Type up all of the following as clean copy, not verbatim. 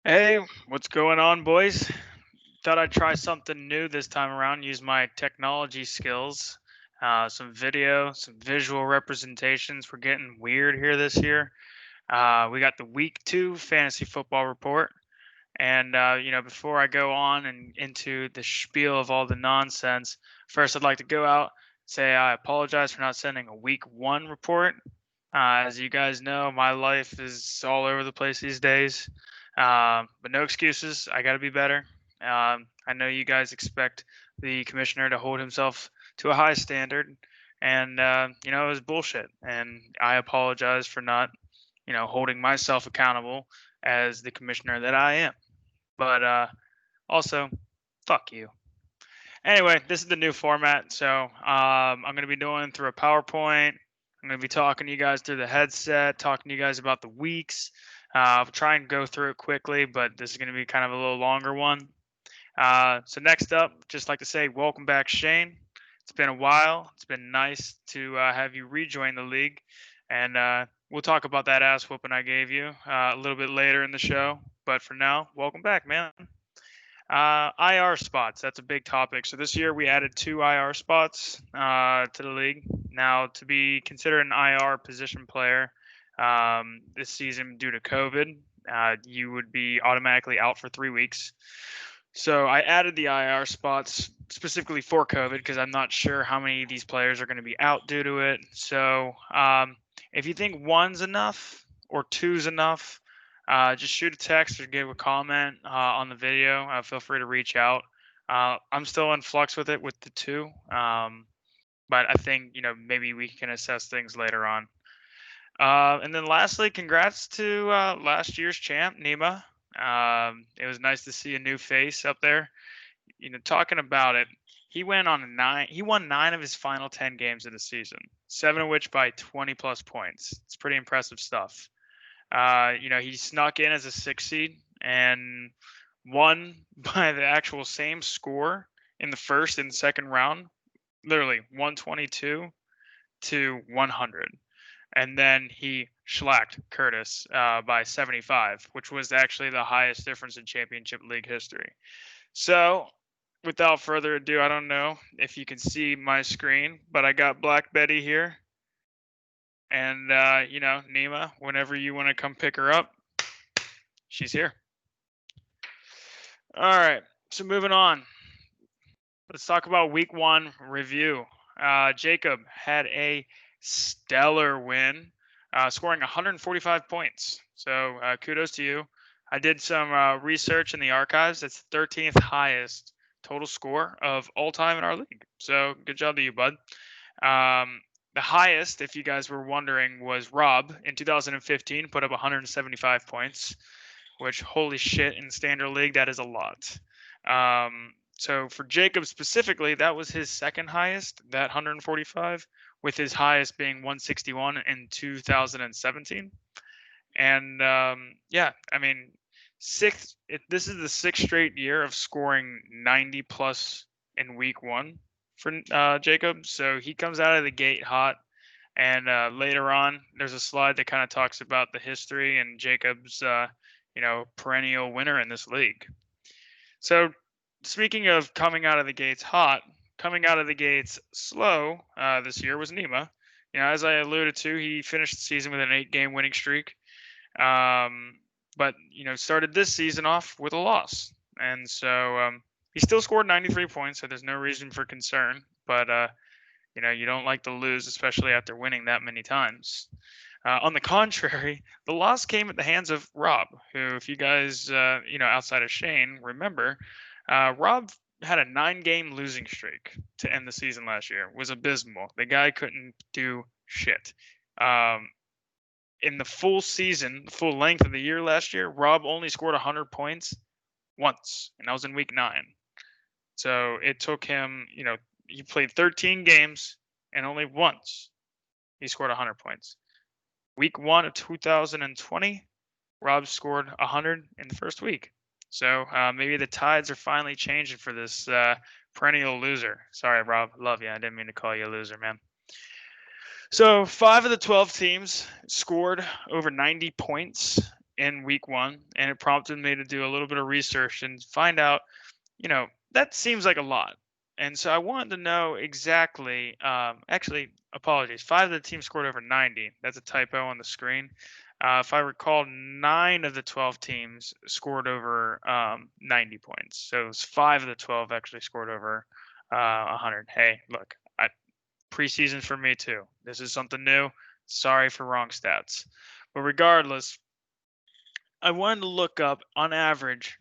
Hey, what's going on, boys? Thought I'd try something new this time around, use my technology skills. Some video, some visual representations. We're getting weird here this year. We got the week 2 fantasy football report. And, before I go on and into the spiel of all the nonsense, first I'd like to go out, say I apologize for not sending a week 1 report. As you guys know, my life is all over the place these days. But no excuses. I got to be better. I know you guys expect the commissioner to hold himself to a high standard, and it was bullshit. And I apologize for not, holding myself accountable as the commissioner that I am. But also, fuck you. Anyway, this is the new format, so I'm going to be doing through a PowerPoint. I'm going to be talking to you guys through the headset, talking to you guys about the weeks. I'll try and go through it quickly, but this is going to be kind of a little longer one. So next up, just like to say, welcome back, Shane. It's been a while. It's been nice to have you rejoin the league, and we'll talk about that ass whooping I gave you a little bit later in the show. But for now, welcome back, man. IR spots. That's a big topic. So this year we added 2 IR spots to the league. Now, to be considered an IR position player this season due to COVID, you would be automatically out for 3 weeks. So I added the IR spots specifically for COVID because I'm not sure how many of these players are going to be out due to it. So if you think 1's enough or 2's enough, just shoot a text or give a comment on the video. Feel free to reach out. I'm still in flux with it with the 2, but I think maybe we can assess things later on. And then lastly, congrats to last year's champ, Nima. It was nice to see a new face up there. Talking about it, he went on a 9. He won 9 of his final 10 games of the season, 7 of which by 20 plus points. It's pretty impressive stuff. He snuck in as a 6 seed and won by the actual same score in the first and second round, literally 122 to 100. And then he shellacked Curtis by 75, which was actually the highest difference in championship league history. So, without further ado, I don't know if you can see my screen, but I got Black Betty here. And, Nima, whenever you want to come pick her up, she's here. All right. So, moving on. Let's talk about week 1 review. Jacob had a stellar win, scoring 145 points. So, kudos to you. I did some research in the archives. That's the 13th highest total score of all time in our league. So, good job to you, bud. The highest, if you guys were wondering, was Rob in 2015, put up 175 points, which, holy shit, in standard league, that is a lot. So for Jacob specifically, that was his second highest, that 145, with his highest being 161 in 2017. And this is the 6th straight year of scoring 90 plus in week 1 for Jacob. So he comes out of the gate hot. And later on, there's a slide that kind of talks about the history and Jacob's, perennial winner in this league. So speaking of coming out of the gates hot, coming out of the gates slow this year was Nima. As I alluded to, he finished the season with an 8-game winning streak. But started this season off with a loss. And so he still scored 93 points, so there's no reason for concern. But, you don't like to lose, especially after winning that many times. On the contrary, the loss came at the hands of Rob, who, if you guys, outside of Shane, remember, Rob had a 9-game losing streak to end the season last year. It was abysmal. The guy couldn't do shit. In the full season, the full length of the year last year, Rob only scored 100 points once, and that was in week 9. So it took him, he played 13 games, and only once he scored 100 points. Week 1 of 2020, Rob scored 100 in the first week. So maybe the tides are finally changing for this perennial loser. Sorry, Rob. Love you. I didn't mean to call you a loser, man. So 5 of the 12 teams scored over 90 points in week 1, and it prompted me to do a little bit of research and find out, that seems like a lot. And so I wanted to know exactly, actually, apologies, 5 of the teams scored over 90. That's a typo on the screen. If I recall, 9 of the 12 teams scored over 90 points. So it was 5 of the 12 actually scored over 100. Hey, look, preseason for me too. This is something new. Sorry for wrong stats. But regardless, I wanted to look up on average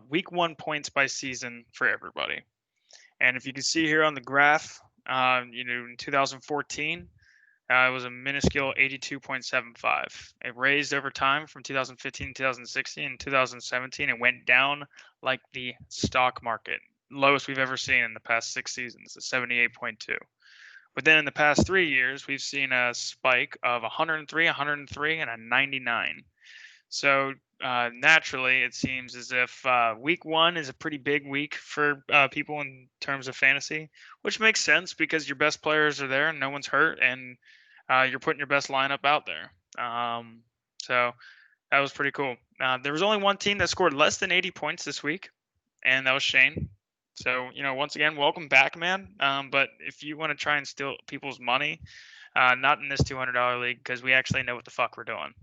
week 1 points by season for everybody. And if you can see here on the graph, in 2014, it was a minuscule 82.75. It raised over time from 2015 to 2016. In 2017, it went down like the stock market. Lowest we've ever seen in the past 6 seasons, a 78.2. But then in the past 3 years, we've seen a spike of 103, 103, and a 99. So naturally, it seems as if week 1 is a pretty big week for people in terms of fantasy, which makes sense because your best players are there and no one's hurt, and you're putting your best lineup out there. So that was pretty cool. There was only one team that scored less than 80 points this week, and that was Shane. So, once again, welcome back, man. But if you want to try and steal people's money, not in this $200 league, because we actually know what the fuck we're doing.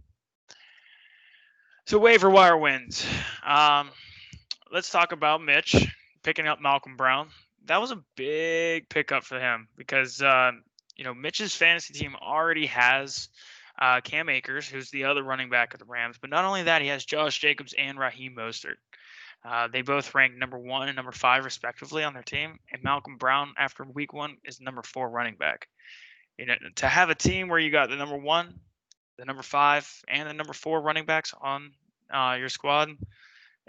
So waiver wire wins. Let's talk about Mitch picking up Malcom Brown. That was a big pickup for him because Mitch's fantasy team already has Cam Akers, who's the other running back of the Rams. But not only that, he has Josh Jacobs and Raheem Mostert. They both rank number 1 and number 5 respectively on their team, and Malcom Brown after week 1 is number 4 running back. To have a team where you got the number 1, the number 5, and the number 4 running backs on your squad,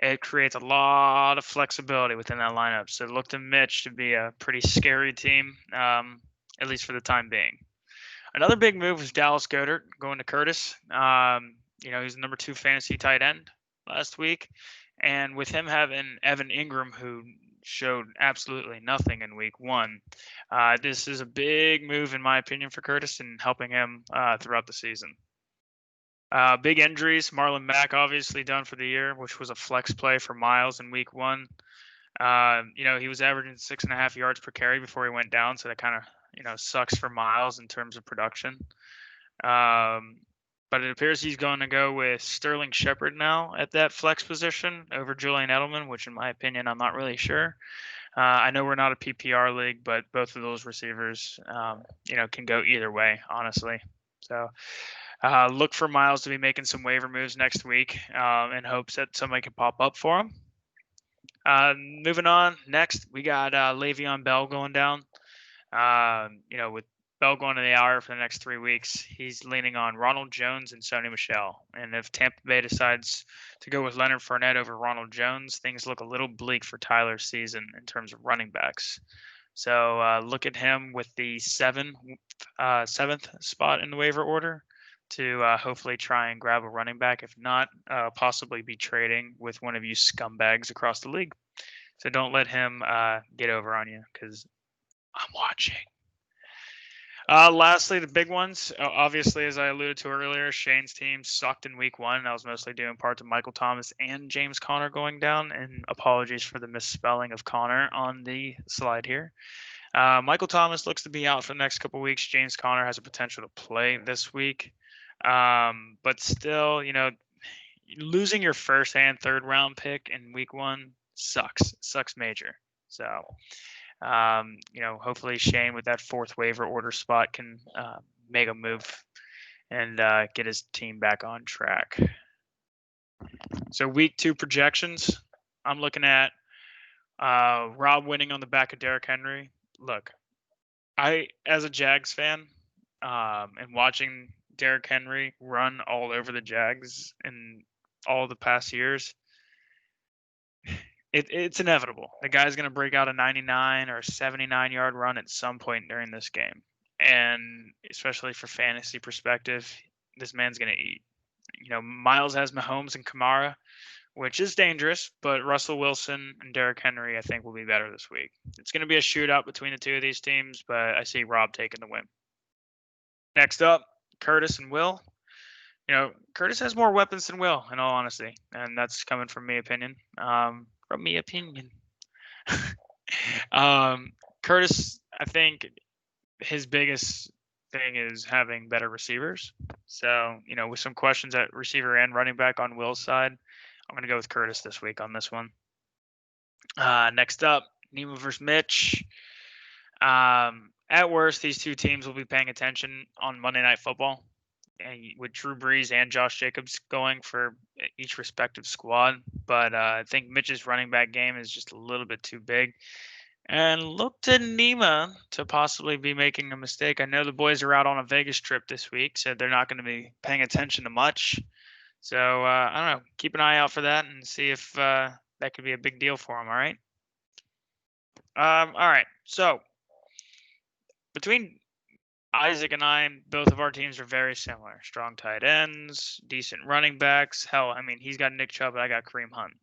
it creates a lot of flexibility within that lineup. So look to Mitch to be a pretty scary team, at least for the time being. Another big move was Dallas Goedart going to Curtis. He's the number 2 fantasy tight end last week. And with him having Evan Ingram, who showed absolutely nothing in week 1, this is a big move, in my opinion, for Curtis and helping him throughout the season. Big injuries. Marlon Mack obviously done for the year, which was a flex play for Miles in week 1. He was averaging 6.5 yards per carry before he went down, so that kind of, sucks for Miles in terms of production. But it appears he's going to go with Sterling Shepard now at that flex position over Julian Edelman, which in my opinion, I'm not really sure. I know we're not a PPR league, but both of those receivers, can go either way, honestly. So look for Miles to be making some waiver moves next week in hopes that somebody can pop up for him. Moving on, next we got Le'Veon Bell going down. With Bell going to the IR for the next 3 weeks, he's leaning on Ronald Jones and Sony Michel. And if Tampa Bay decides to go with Leonard Fournette over Ronald Jones, things look a little bleak for Tyler's season in terms of running backs. So look at him with the 7th spot in the waiver order to hopefully try and grab a running back. If not, possibly be trading with one of you scumbags across the league. So don't let him get over on you because I'm watching. Lastly, the big ones. Obviously, as I alluded to earlier, Shane's team sucked in week 1. I was mostly due in part to Michael Thomas and James Conner going down. And apologies for the misspelling of Conner on the slide here. Michael Thomas looks to be out for the next couple weeks. James Conner has a potential to play this week. But still, losing your first and third round pick in week 1 sucks major. So, hopefully Shane with that 4th waiver order spot can make a move and get his team back on track. So week 2 projections, I'm looking at Rob winning on the back of Derrick Henry. Look, I, as a Jags fan, and watching Derrick Henry run all over the Jags in all the past years, it's inevitable. The guy's going to break out a 99 or 79-yard run at some point during this game. And especially for fantasy perspective, this man's going to eat. Miles has Mahomes and Kamara, which is dangerous, but Russell Wilson and Derrick Henry, I think, will be better this week. It's going to be a shootout between the two of these teams, but I see Rob taking the win. Next up, Curtis and Will. Curtis has more weapons than Will, in all honesty, and that's coming from me opinion. Curtis, I think his biggest thing is having better receivers. So, with some questions at receiver and running back on Will's side, I'm going to go with Curtis this week on this one. Next up, Nima versus Mitch. At worst, these two teams will be paying attention on Monday Night Football, and with Drew Brees and Josh Jacobs going for each respective squad. But I think Mitch's running back game is just a little bit too big. And look to Nima to possibly be making a mistake. I know the boys are out on a Vegas trip this week, so they're not going to be paying attention to much. So I don't know. Keep an eye out for that and see if that could be a big deal for them. All right. All right. So between Isaac and I, both of our teams are very similar. Strong tight ends, decent running backs. Hell, I mean, he's got Nick Chubb, but I got Kareem Hunt.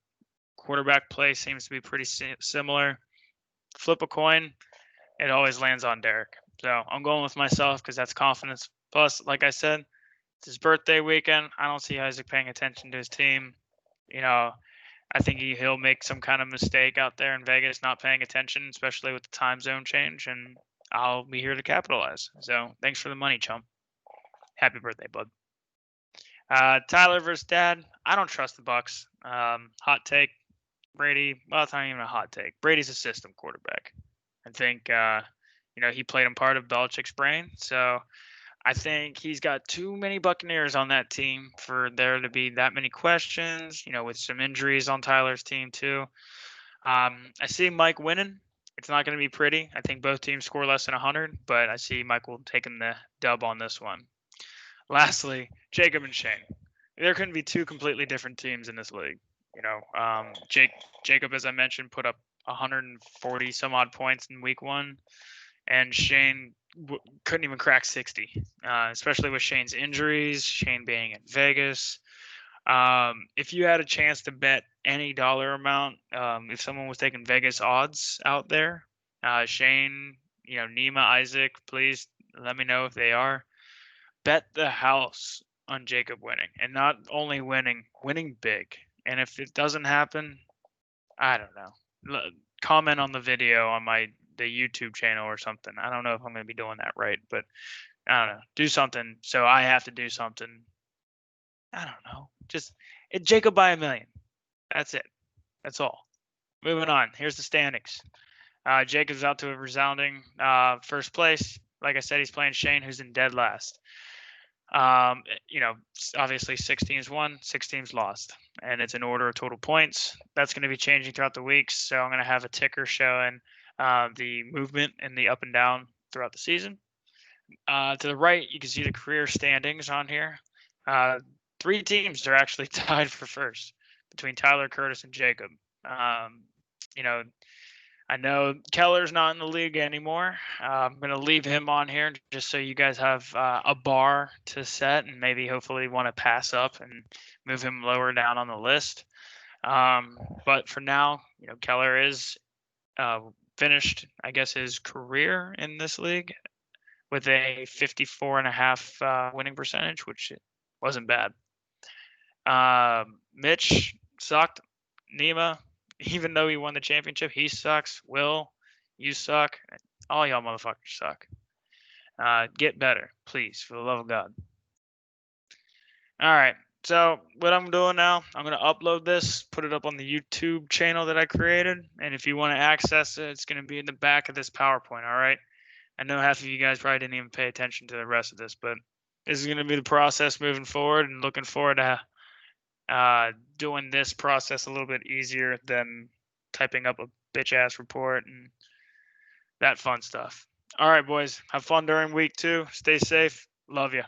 Quarterback play seems to be pretty similar. Flip a coin, it always lands on Derek. So I'm going with myself because that's confidence. Plus, like I said, it's his birthday weekend. I don't see Isaac paying attention to his team. I think he'll make some kind of mistake out there in Vegas, not paying attention, especially with the time zone change, and I'll be here to capitalize. So thanks for the money, chum. Happy birthday, bud. Tyler versus Dad. I don't trust the Bucks. Hot take. Brady. Well, it's not even a hot take. Brady's a system quarterback. I think he played him part of Belichick's brain. So I think he's got too many Buccaneers on that team for there to be that many questions. With some injuries on Tyler's team too. I see Mike winning. It's not going to be pretty. I think both teams score less than 100, but I see Michael taking the dub on this one. Lastly, Jacob and Shane. There couldn't be two completely different teams in this league. Jacob, as I mentioned, put up 140 some odd points in week 1, and Shane couldn't even crack 60, especially with Shane's injuries, Shane being in Vegas. If you had a chance to bet any dollar amount, if someone was taking Vegas odds out there, Shane, Nima, Isaac, please let me know if they are. Bet the house on Jacob winning, and not only winning big. And if it doesn't happen, I don't know. Comment on the video on the YouTube channel or something. I don't know if I'm going to be doing that right, but I don't know. Do something so I have to do something. I don't know. Just Jacob by a million. That's it. That's all. Moving on. Here's the standings. Jacob's out to a resounding first place. Like I said, he's playing Shane, who's in dead last. Obviously 6 teams won, 6 teams lost, and it's an order of total points. That's going to be changing throughout the weeks. So I'm going to have a ticker showing the movement and the up and down throughout the season. To the right, you can see the career standings on here. 3 teams are actually tied for first between Tyler, Curtis, and Jacob. I know Keller's not in the league anymore. I'm going to leave him on here just so you guys have a bar to set and maybe hopefully want to pass up and move him lower down on the list. But for now, Keller is finished, I guess, his career in this league with a 54.5 winning percentage, which wasn't bad. Mitch sucked. Nima, even though he won the championship, he sucks. Will, you suck. All y'all motherfuckers suck. Get better, please, for the love of God. All right. So what I'm doing now, I'm going to upload this, put it up on the YouTube channel that I created. And if you want to access it, it's going to be in the back of this PowerPoint. All right. I know half of you guys probably didn't even pay attention to the rest of this, but this is going to be the process moving forward, and looking forward to doing this process a little bit easier than typing up a bitch ass report and that fun stuff. All right, boys, have fun during week 2. Stay safe. Love you.